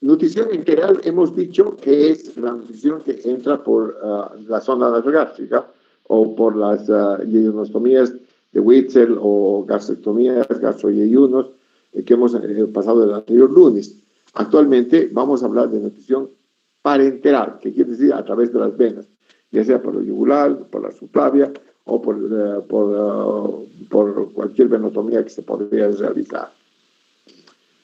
Nutrición integral hemos dicho que es la nutrición que entra por la zona nasogástrica o por las yeyonostomías de Witzel o gastrectomías, gastroyeyunos que hemos pasado el anterior lunes. Actualmente vamos a hablar de nutrición parenteral, que quiere decir a través de las venas, ya sea por el yugular, por la subclavia o por cualquier venotomía que se podría realizar.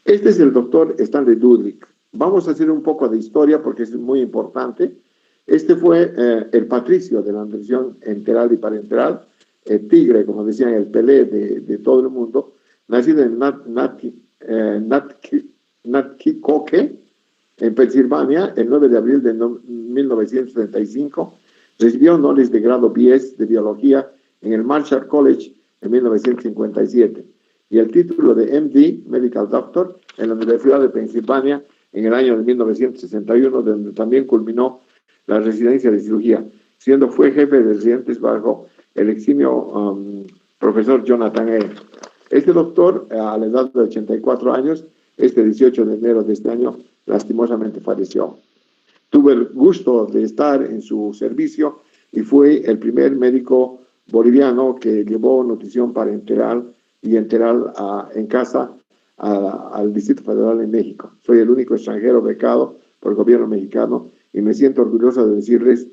Este es el doctor Stanley Dudrick. Vamos a hacer un poco de historia porque es muy importante. Este fue el patricio de la nutrición enteral y parenteral, el tigre, como decían, el Pelé de todo el mundo, nacido en Nanticoke, en Pensilvania, el 9 de abril de 1935. Recibió honores de grado BS de biología en el Marshall College en 1957 y el título de MD, Medical Doctor, en la Universidad de Pensilvania en el año de 1961, donde también culminó la residencia de cirugía, fue jefe de residentes bajo el eximio profesor Jonathan E. Este doctor, a la edad de 84 años, este 18 de enero de este año, lastimosamente falleció. Tuve el gusto de estar en su servicio y fue el primer médico boliviano que llevó nutrición parenteral y enteral en casa al Distrito Federal en México. Soy el único extranjero becado por el gobierno mexicano y me siento orgulloso de decirles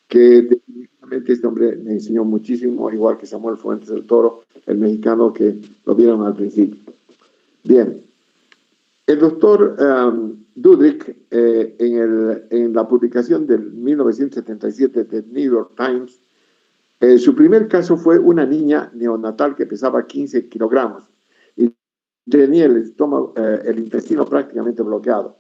que definitivamente este hombre me enseñó muchísimo, igual que Samuel Fuentes del Toro, el mexicano que lo vieron al principio. Bien, el doctor Dudrick, en la publicación del 1977 del New York Times, su primer caso fue una niña neonatal que pesaba 15 kilogramos y tenía el intestino prácticamente bloqueado.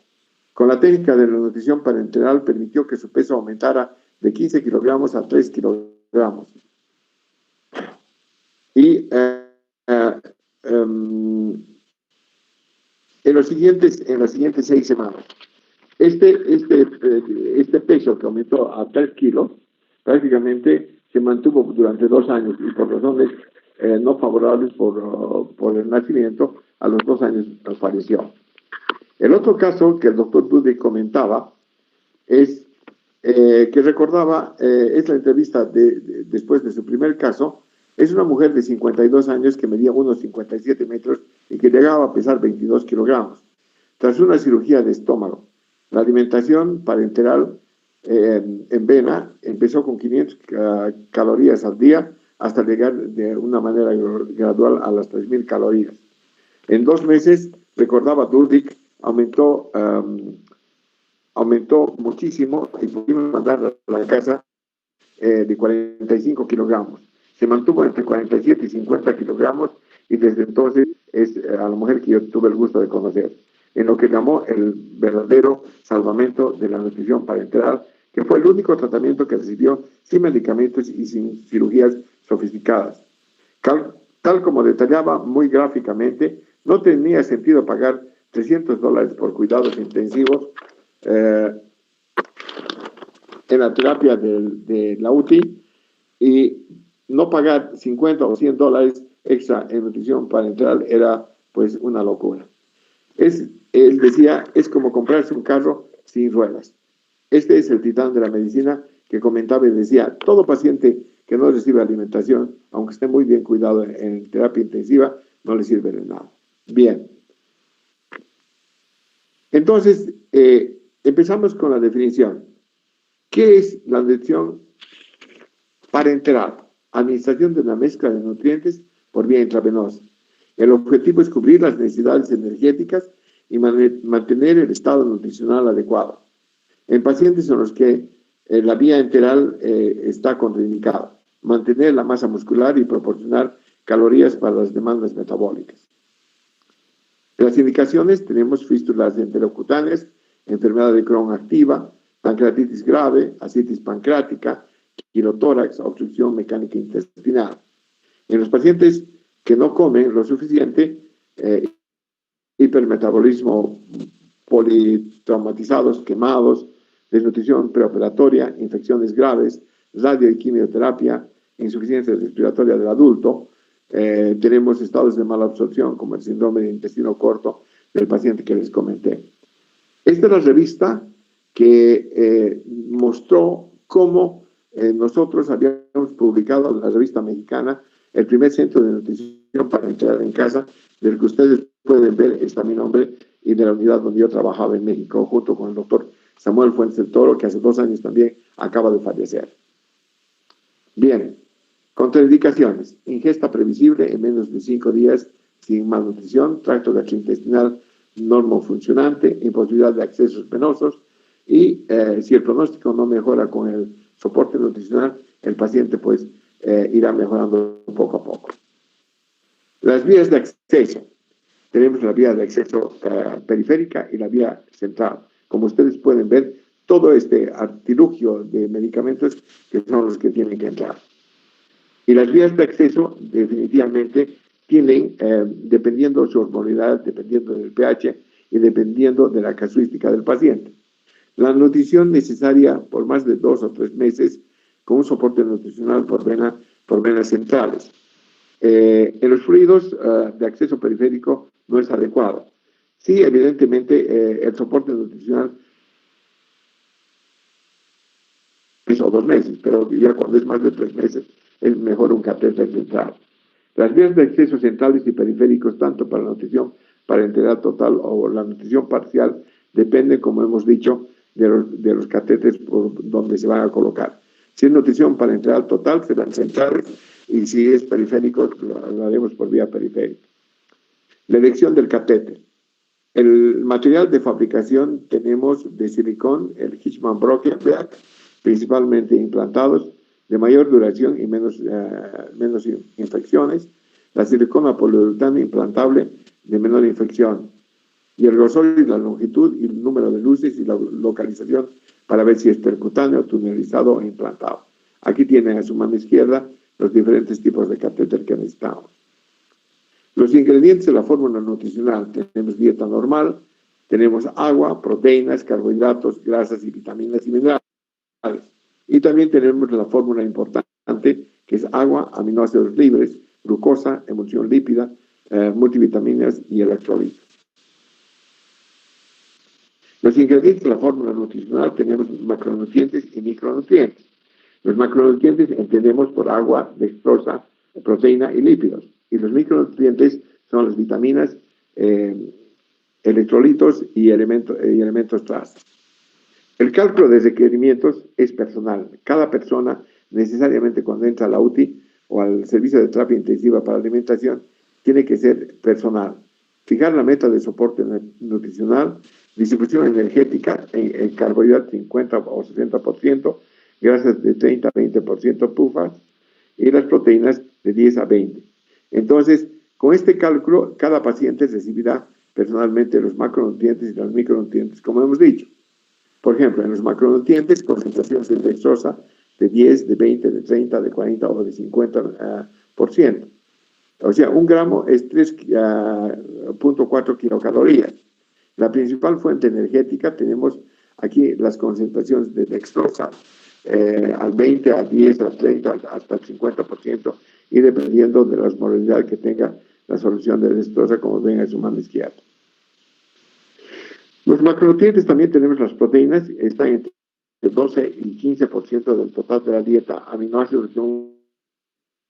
Con la técnica de la nutrición parenteral permitió que su peso aumentara de 15 kilogramos a 3 kilogramos. Y en las siguientes 6 semanas, este peso que aumentó a 3 kilos, prácticamente se mantuvo durante 2 años y por razones no favorables por el nacimiento, a los 2 años falleció. El otro caso que el doctor Dudrick comentaba es que recordaba, es la entrevista después de su primer caso. Es una mujer de 52 años que medía unos 57 metros y que llegaba a pesar 22 kilogramos. Tras una cirugía de estómago, la alimentación parenteral en vena empezó con 500 calorías al día hasta llegar de una manera gradual a las 3.000 calorías. En 2 meses, recordaba Dudrick, aumentó muchísimo y pudimos mandar a la casa de 45 kilogramos. Se mantuvo entre 47 y 50 kilogramos y desde entonces es a la mujer que yo tuve el gusto de conocer, en lo que llamó el verdadero salvamento de la nutrición parenteral, que fue el único tratamiento que recibió sin medicamentos y sin cirugías sofisticadas. Tal como detallaba muy gráficamente, no tenía sentido pagar $300 por cuidados intensivos en la terapia de la UTI y no pagar $50 o $100 extra en nutrición parenteral era pues una locura. Él decía, es como comprarse un carro sin ruedas. Este es el titán de la medicina que comentaba y decía, todo paciente que no recibe alimentación, aunque esté muy bien cuidado en terapia intensiva, no le sirve de nada. Bien. Entonces, empezamos con la definición. ¿Qué es la nutrición parenteral? Administración de una mezcla de nutrientes por vía intravenosa. El objetivo es cubrir las necesidades energéticas y mantener el estado nutricional adecuado en pacientes en los que la vía enteral está contraindicada, mantener la masa muscular y proporcionar calorías para las demandas metabólicas. En las indicaciones tenemos fístulas enterocutáneas, enfermedad de Crohn activa, pancreatitis grave, ascitis pancreática, quirotórax, obstrucción mecánica intestinal. En los pacientes que no comen lo suficiente, hipermetabolismo, politraumatizados, quemados, desnutrición preoperatoria, infecciones graves, radio y quimioterapia, insuficiencia respiratoria del adulto. Tenemos estados de mala absorción como el síndrome de intestino corto, del paciente que les comenté. Esta es la revista que mostró cómo nosotros habíamos publicado en la revista mexicana el primer centro de nutrición para entrar en casa, del que ustedes pueden ver está mi nombre y de la unidad donde yo trabajaba en México, junto con el doctor Samuel Fuentes del Toro, que hace 2 años también acaba de fallecer. Bien, contraindicaciones: ingesta previsible en menos de 5 días sin malnutrición, tracto gastrointestinal normofuncionante, imposibilidad de accesos venosos y si el pronóstico no mejora con el soporte nutricional, el paciente pues irá mejorando poco a poco. Las vías de acceso. Tenemos la vía de acceso periférica y la vía central. Como ustedes pueden ver, todo este artilugio de medicamentos que son los que tienen que entrar. Y las vías de acceso definitivamente tienen, dependiendo de su osmolaridad, dependiendo del pH y dependiendo de la casuística del paciente. La nutrición necesaria por más de 2 o 3 meses con un soporte nutricional por venas centrales. En los fluidos de acceso periférico no es adecuado. Sí, evidentemente, el soporte nutricional es o 2 meses, pero ya cuando es más de 3 meses es mejor un catéter central. Las vías de acceso centrales y periféricos, tanto para la nutrición parenteral total o la nutrición parcial, dependen, como hemos dicho, de los catéteres por donde se van a colocar. Si es nutrición parenteral total, serán centrales, y si es periférico, lo haremos por vía periférica. La elección del catéter. El material de fabricación tenemos de silicón, el Hirschmann Brockenberg, principalmente implantados, de mayor duración y menos infecciones. La silicona poliuretano implantable, de menor infección. Y el grosor y la longitud y el número de luces y la localización para ver si es percutáneo, tunelizado o implantado. Aquí tienen a su mano izquierda los diferentes tipos de catéter que necesitamos. Los ingredientes de la fórmula nutricional: tenemos dieta normal, tenemos agua, proteínas, carbohidratos, grasas y vitaminas y minerales. Y también tenemos la fórmula importante, que es agua, aminoácidos libres, glucosa, emulsión lípida, multivitaminas y electrolitos. Los ingredientes de la fórmula nutricional: tenemos macronutrientes y micronutrientes. Los macronutrientes entendemos por agua, dextrosa, proteína y lípidos. Y los micronutrientes son las vitaminas, electrolitos y elementos traza. El cálculo de requerimientos es personal. Cada persona, necesariamente cuando entra a la UTI o al servicio de terapia intensiva para alimentación, tiene que ser personal. Fijar la meta de soporte nutricional, distribución energética en carbohidratos 50 o 60%, grasas de 30 a 20% pufas y las proteínas de 10 a 20. Entonces, con este cálculo, cada paciente recibirá personalmente los macronutrientes y los micronutrientes, como hemos dicho. Por ejemplo, en los macronutrientes, concentraciones de dextrosa de 10, de 20, de 30, de 40 o de 50%. O sea, 1 gramo es 3.4 kilocalorías. La principal fuente energética, tenemos aquí las concentraciones de dextrosa al 20, al 10, al 30, hasta el 50%, y dependiendo de la osmolaridad que tenga la solución de dextrosa, como ven a su mano izquierda. Los macronutrientes también tenemos las proteínas, están entre 12 y 15% del total de la dieta, aminoácidos de un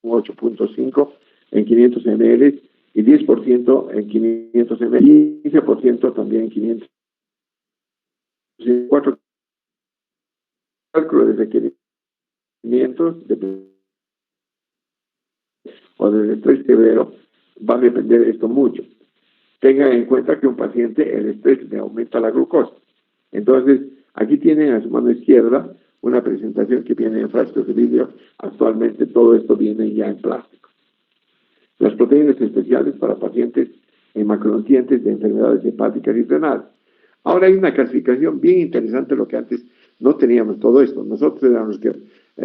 8.5 en 500 ml y 10% en 500 ml y 15% también en 500. 4 cálculos de requerimientos o del estrés severo va a depender de esto mucho. Tengan en cuenta que un paciente, el estrés le aumenta la glucosa. Entonces, aquí tienen a su mano izquierda una presentación que viene en frascos de vidrio. Actualmente todo esto viene ya en plástico. Las proteínas especiales para pacientes en macronutrientes de enfermedades hepáticas y renales. Ahora hay una clasificación bien interesante, lo que antes no teníamos todo esto. Nosotros éramos los que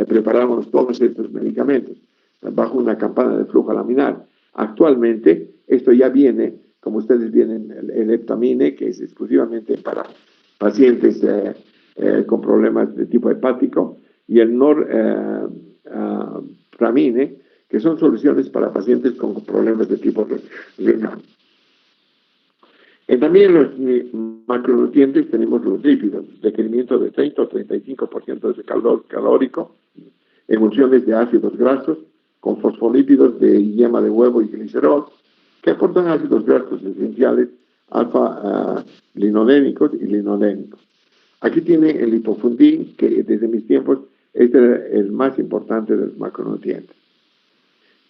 preparábamos todos estos medicamentos bajo una campana de flujo laminar. Actualmente esto ya viene, como ustedes vienen, el Eptamine, que es exclusivamente para pacientes con problemas de tipo hepático, y el Norpramine, que son soluciones para pacientes con problemas de tipo renal. También los macronutrientes tenemos los lípidos, requerimiento de 30 o 35% de calor calórico, emulsiones de ácidos grasos, con fosfolípidos de yema de huevo y glicerol, que aportan ácidos grasos esenciales alfa-linolénicos y linolénicos. Aquí tiene el lipofundín, que desde mis tiempos es el más importante de los macronutrientes.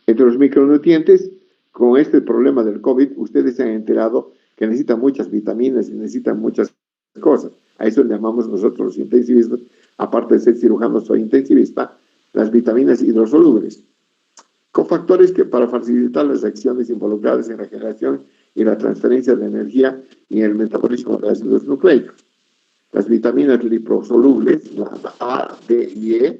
Entre los micronutrientes, con este problema del COVID, ustedes se han enterado que necesitan muchas vitaminas y necesitan muchas cosas. A eso le llamamos nosotros los intensivistas, aparte de ser cirujano, soy intensivista, las vitaminas hidrosolubles, cofactores que para facilitar las reacciones involucradas en la generación y la transferencia de energía y el metabolismo de ácidos nucleicos. Las vitaminas liposolubles, la A, D y E,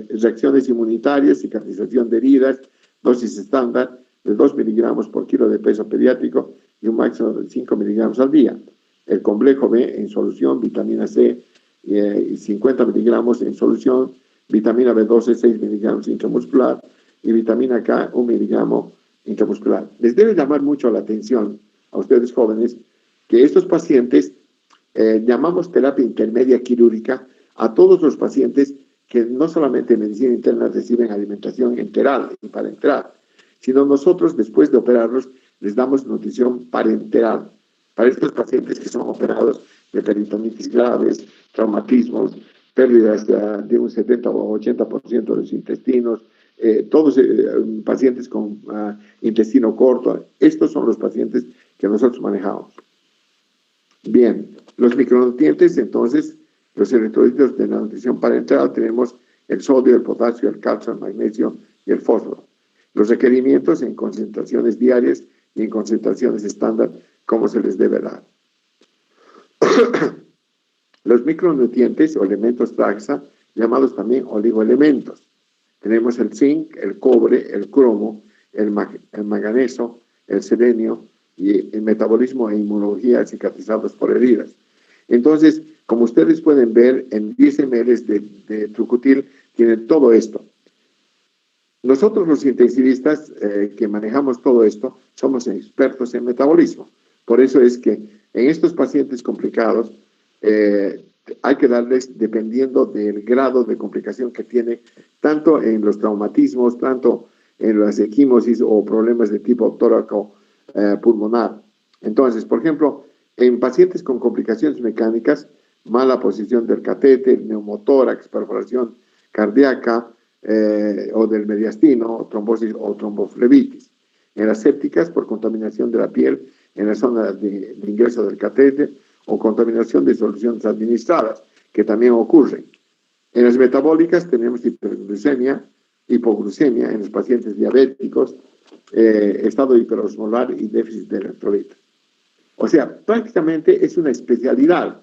reacciones inmunitarias, cicatrización de heridas, dosis estándar de 2 miligramos por kilo de peso pediátrico y un máximo de 5 miligramos al día. El complejo B en solución, vitamina C 50 miligramos en solución, vitamina B12 6 miligramos intramuscular y vitamina K 1 miligramo intramuscular. Les debe llamar mucho la atención a ustedes jóvenes que estos pacientes llamamos terapia intermedia quirúrgica a todos los pacientes que no solamente en medicina interna reciben alimentación enteral y parenteral, sino nosotros después de operarlos les damos nutrición parenteral para estos pacientes que son operados de peritonitis graves, traumatismos, pérdidas de un 70 o 80% de los intestinos, todos pacientes con intestino corto. Estos son los pacientes que nosotros manejamos. Bien, los micronutrientes, entonces, los electrolitos de la nutrición parenteral, tenemos el sodio, el potasio, el calcio, el magnesio y el fósforo. Los requerimientos en concentraciones diarias y en concentraciones estándar, como se les debe dar. Los micronutrientes o elementos traza, llamados también oligoelementos. Tenemos el zinc, el cobre, el cromo, el manganeso, el selenio y el metabolismo e inmunología cicatrizados por heridas. Entonces, como ustedes pueden ver, en 10 ml de trucutil tiene todo esto. Nosotros los intensivistas que manejamos todo esto somos expertos en metabolismo. Por eso es que en estos pacientes complicados hay que darles, dependiendo del grado de complicación que tiene, tanto en los traumatismos, tanto en las equimosis o problemas de tipo tóraco pulmonar. Entonces, por ejemplo, en pacientes con complicaciones mecánicas, mala posición del catéter, neumotórax, perforación cardíaca o del mediastino, trombosis o tromboflebitis. En las sépticas, por contaminación de la piel en la zona de ingreso del catéter o contaminación de soluciones administradas, que también ocurren. En las metabólicas tenemos hiperglucemia, hipoglucemia en los pacientes diabéticos, estado hiperosmolar y déficit de electrolitos. O sea, prácticamente es una especialidad.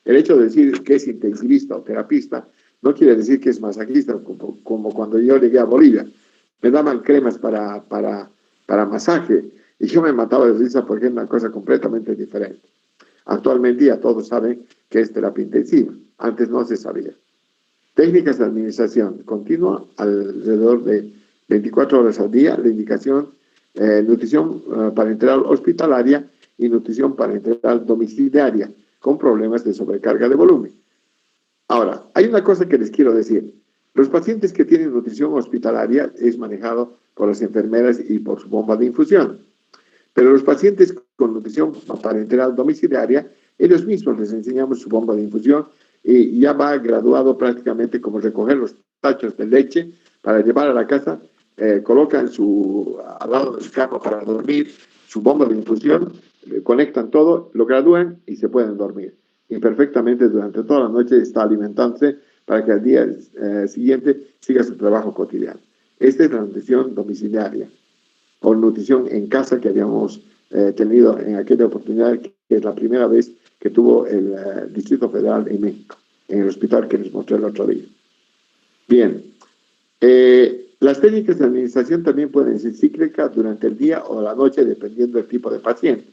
El hecho de decir que es intensivista o terapista no quiere decir que es masajista, como cuando yo llegué a Bolivia. Me daban cremas para masaje y yo me mataba de risa porque es una cosa completamente diferente. Actualmente ya todos saben que es terapia intensiva. Antes no se sabía. Técnicas de administración continua alrededor de 24 horas al día. La indicación, nutrición parenteral hospitalaria y nutrición parenteral domiciliaria con problemas de sobrecarga de volumen. Ahora, hay una cosa que les quiero decir. Los pacientes que tienen nutrición hospitalaria es manejado por las enfermeras y por su bomba de infusión. Pero los pacientes con nutrición parenteral domiciliaria, ellos mismos les enseñamos su bomba de infusión y ya va graduado prácticamente como recoger los tachos de leche para llevar a la casa, colocan al lado de su cama para dormir su bomba de infusión, conectan todo, lo gradúan y se pueden dormir. Y perfectamente durante toda la noche está alimentándose para que al día siguiente siga su trabajo cotidiano. Esta es la nutrición domiciliaria o nutrición en casa que habíamos tenido en aquella oportunidad, que es la primera vez que tuvo el Distrito Federal en México, en el hospital que les mostré el otro día. Bien, las técnicas de administración también pueden ser cíclicas durante el día o la noche, dependiendo del tipo de paciente.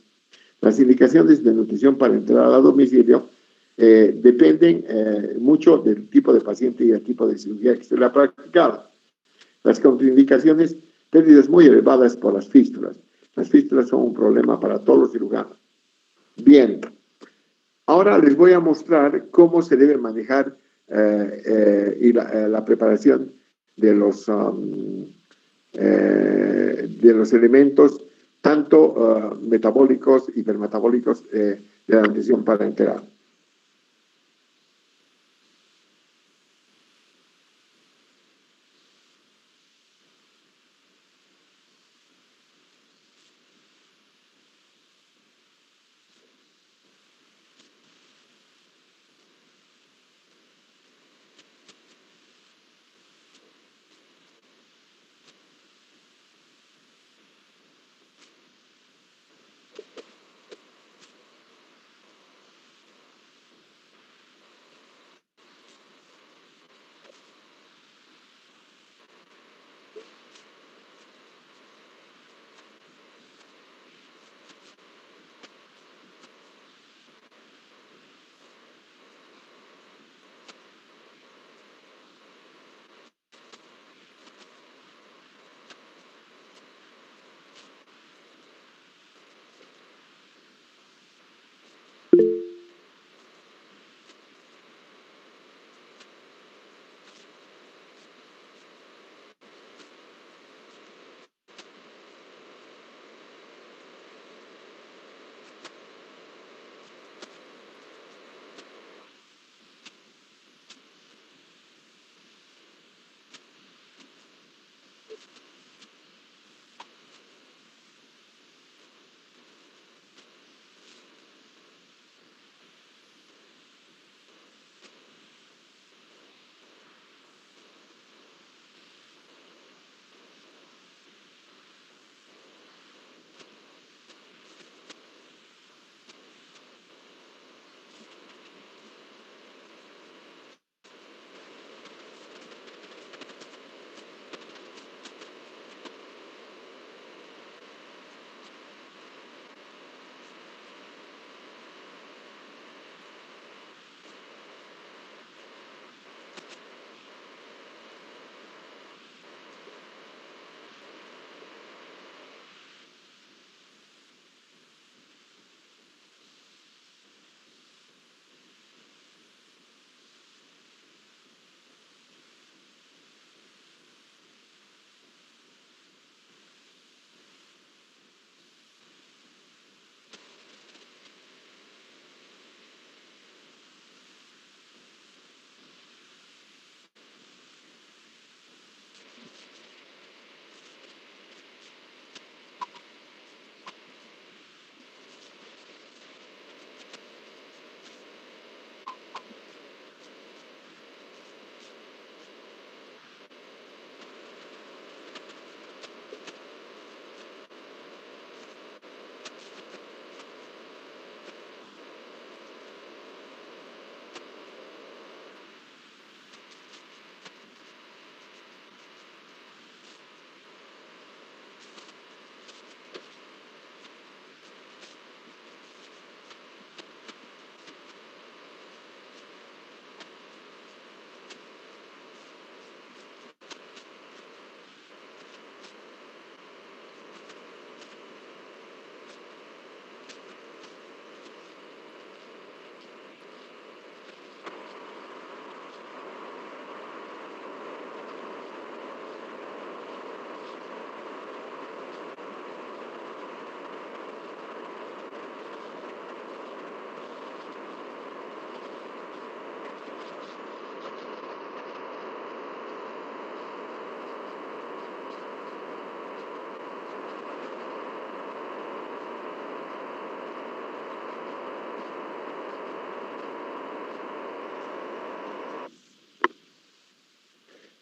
Las indicaciones de nutrición parenteral a domicilio dependen mucho del tipo de paciente y del tipo de cirugía que se le ha practicado. Las contraindicaciones, pérdidas muy elevadas por las fístulas. Las fístulas son un problema para todos los cirujanos. Bien, ahora les voy a mostrar cómo se debe manejar la preparación de los elementos, tanto metabólicos, hipermetabólicos, de la nutrición parenteral.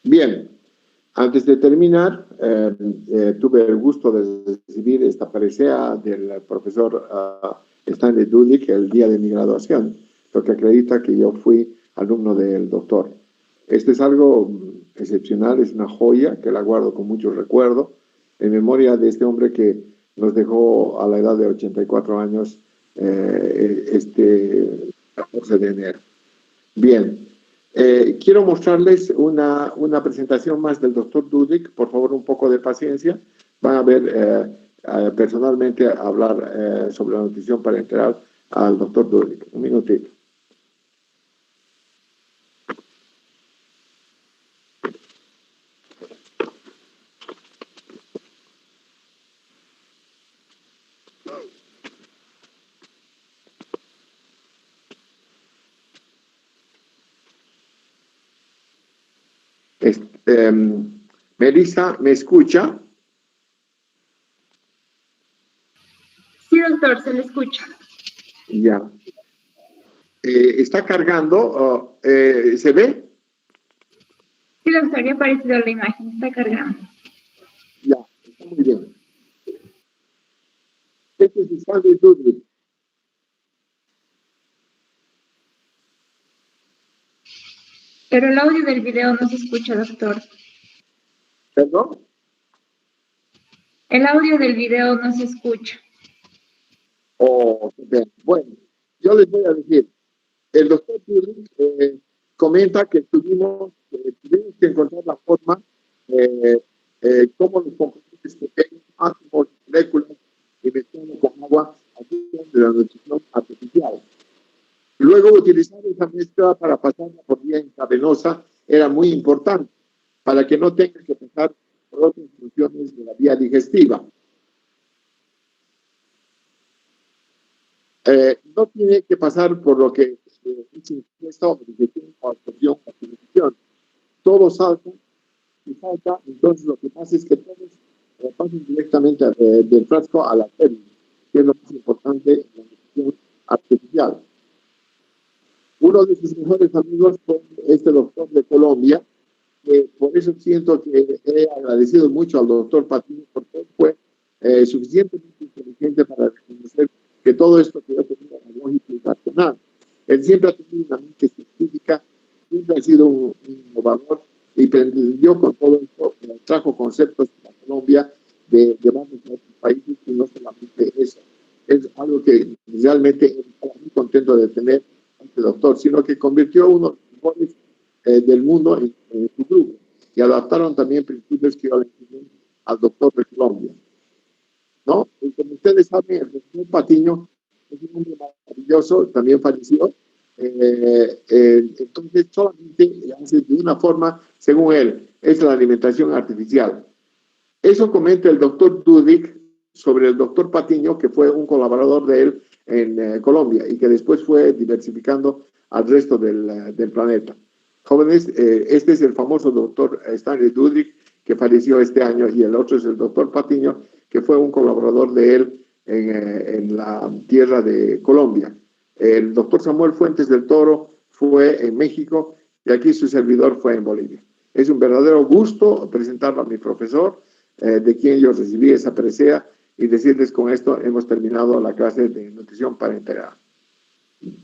Bien, antes de terminar, tuve el gusto de recibir esta presea del profesor Stanley Dudick el día de mi graduación, lo que acredita que yo fui alumno del doctor. Este es algo excepcional, es una joya que la guardo con mucho recuerdo, en memoria de este hombre que nos dejó a la edad de 84 años este 14 de enero. Bien, quiero mostrarles una presentación más del doctor Dudick. Por favor, un poco de paciencia. Van a ver personalmente hablar sobre la nutrición parenteral al doctor Dudek. Un minutito. Melissa, ¿me escucha? Sí, doctor, se le escucha. Ya. ¿Está cargando? ¿Se ve? Sí, doctor, ya ha aparecido la imagen, está cargando. Ya, está muy bien. Este es Stanley Dudley. Pero el audio del video no se escucha, doctor. ¿Perdón? El audio del video no se escucha. Oh, bien. Bueno, yo les voy a decir, el doctor Dudley comenta que tuvimos que encontrar la forma cómo los componentes pequeños, átomos, moléculas y mezclarlo con agua de la nutrición artificial. Luego, utilizar esa mezcla para pasarla por vía intravenosa era muy importante para que no tenga que pasar por otras funciones de la vía digestiva. No tiene que pasar por lo que es ingesta o digestión o absorción o utilización. Todo salta y salta, entonces lo que pasa es que todos pasan directamente del frasco a la célula, que es lo más importante en la nutrición artificial. Uno de sus mejores amigos fue este doctor de Colombia, por eso siento que he agradecido mucho al doctor Patiño, porque él fue suficientemente inteligente para reconocer que todo esto que yo tenía era lógico y racional. Él siempre ha tenido una mente científica, siempre ha sido un innovador y pretendió con todo esto, trajo conceptos para Colombia de varios otros países y no solamente eso. Es algo que realmente estaba muy contento de tener este doctor, sino que convirtió a uno de los mejores del mundo en su grupo y adaptaron también principios que yo le enseñé al doctor de Colombia, ¿no? Y como ustedes saben, el doctor Patiño es un hombre maravilloso, también falleció, entonces solamente hace de una forma, según él, es la alimentación artificial. Eso comenta el doctor Dudek sobre el doctor Patiño, que fue un colaborador de él en Colombia y que después fue diversificando al resto del planeta. Jóvenes, este es el famoso doctor Stanley Dudek, que falleció este año, y el otro es el doctor Patiño, que fue un colaborador de él en la tierra de Colombia. El doctor Samuel Fuentes del Toro fue en México y aquí su servidor fue en Bolivia. Es un verdadero gusto presentarlo a mi profesor, de quien yo recibí esa presea, y decirles con esto hemos terminado la clase de nutrición parenteral.